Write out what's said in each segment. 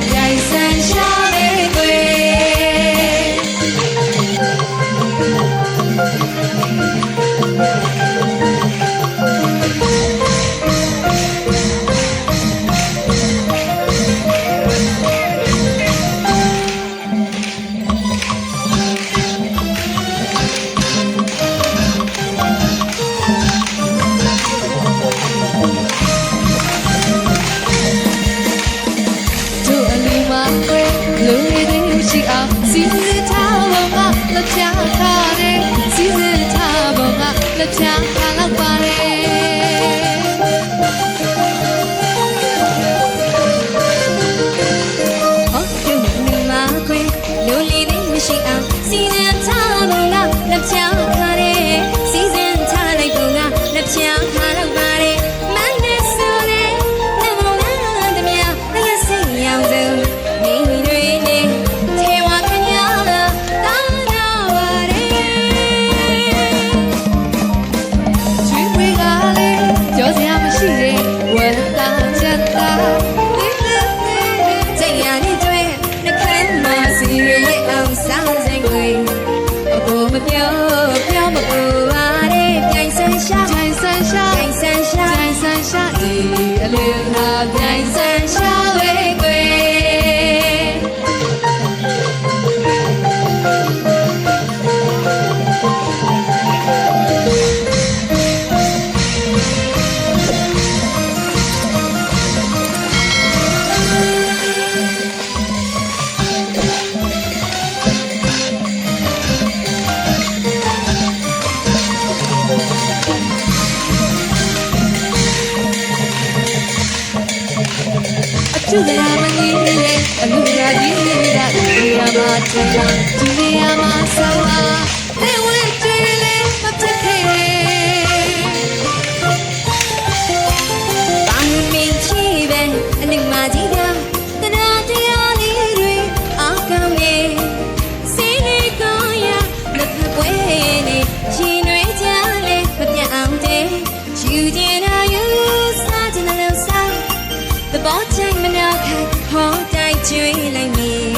ပြိုင်ဆန်းရှာလေးကွယ်စီစစ်ထားပုံကလက်ချထားတယ်စီစစ်ထားပုံကလက်ချထားလောက်ပါတယ်ဟောကျုံနေမှာခွေလူလေးတွေမရှိအောင်စီစစ်ထားပုံကလက်ချထားတယ်စီစစ်ထားလိုက်ပုံကလက်ချထားလောက်ပါတယ်မန်းနဲ့ဆိုလေနေမလားတမယာလက်စိတ်ရောင်စုံပြောမပူပါနဲ့ပြိုင်ဆန်းရှာပြိုင်ဆန်းရှာပြိုင်ဆန်းရှာပြိုင်ဆန်းရှာဒီအလင်းဟာပြိုင်ဆန်းရှာဝေးကွယ်ကျူလာမကြီးရဲ့အလူရာကြီးကဒီရမှာချာဒီနေရာမှာဆောင်းလာနေဝင်ကျွေးလေးမဖြစ်ခဲ့ဘာမင်းချီပဲအလူမကြီးကတရားတရားလေးတွေအောက်ကောင်းနေစိတ်လေးကောင်းရလက်ဖက်ပွဲနေရှင်တွေကြလေမပြတ်အောင်တဲ့ယူကျင်တာယူစားချင်တယ်လို့စားThe bottom man out hot dayကျွေးလိုက်မည်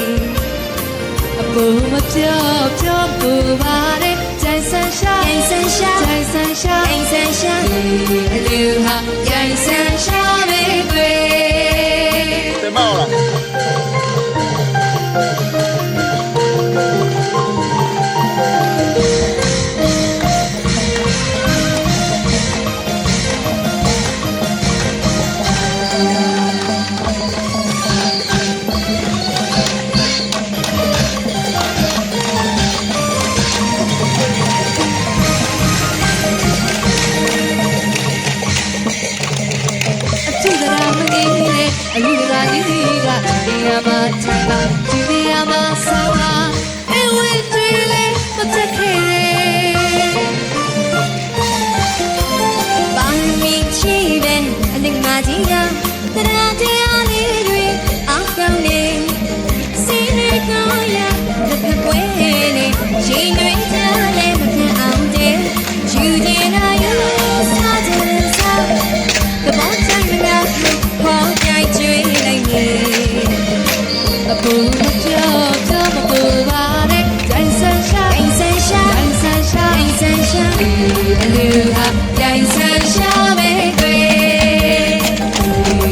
အပူမပြောပူပါနဲ့ကြိုင်ဆန်းရှာကြိုင်ဆန်းရှာကြိုင်ဆန်းရှာကြိုင်ဆန်းရှာအလူဟာကြိုင်ဆန်းရှာပဲကွယ်တင်မောက်လားအလူရာကြီးကဒီရမှာချာဒီနေရာမှာဆောင်းလာအဝဲကျွေးလေးမတက်ခဲ့ဘာမင်းချီပဲအလင်းမကြီးကတရားတရားလေးတွေအောက်ကောင်းနေစိတ်လေးကောင်းရလက်ဖက်ပွဲနေရှင်တွေကြားလဲမပြတ်အောင်တဲ့ယူကျင်တာယူစားချင်စား The bottom man outဟောကြိုက်ကျွေးလိုက်နေအပူမပြောမပူပါနဲ့ကြိုင်ဆန်းရှာကြိုင်ဆန်းရှာကြိုင်ဆန်းရှာကြိုင်ဆန်းရှာအလူဟာကြိုင်ဆန်းရှာပဲကွယ်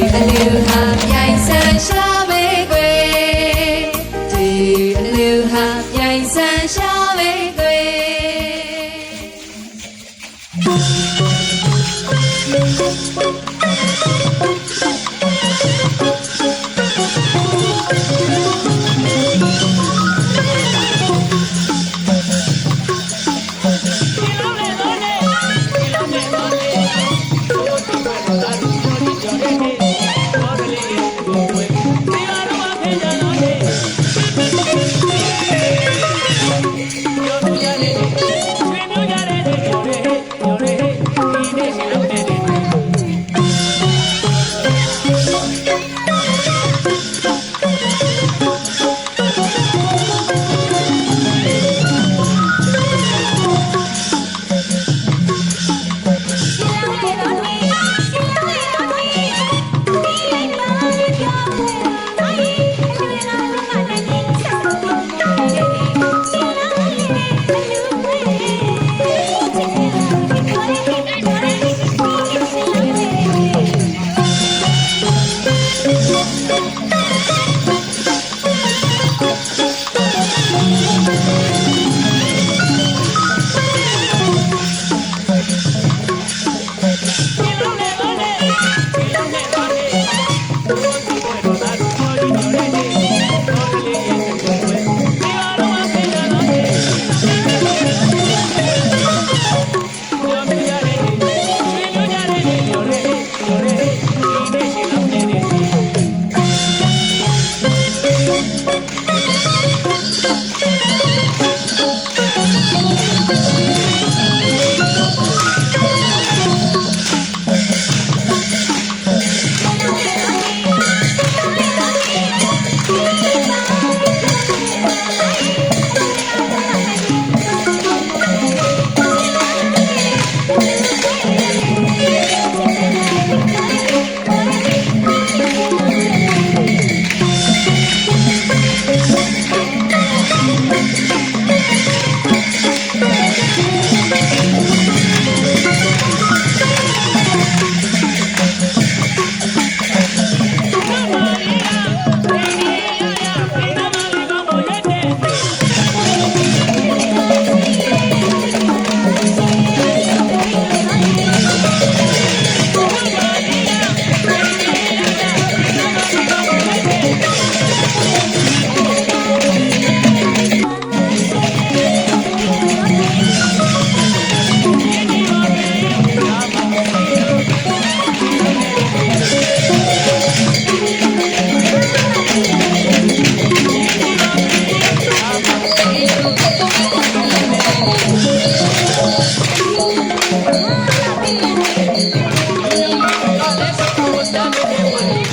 က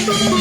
။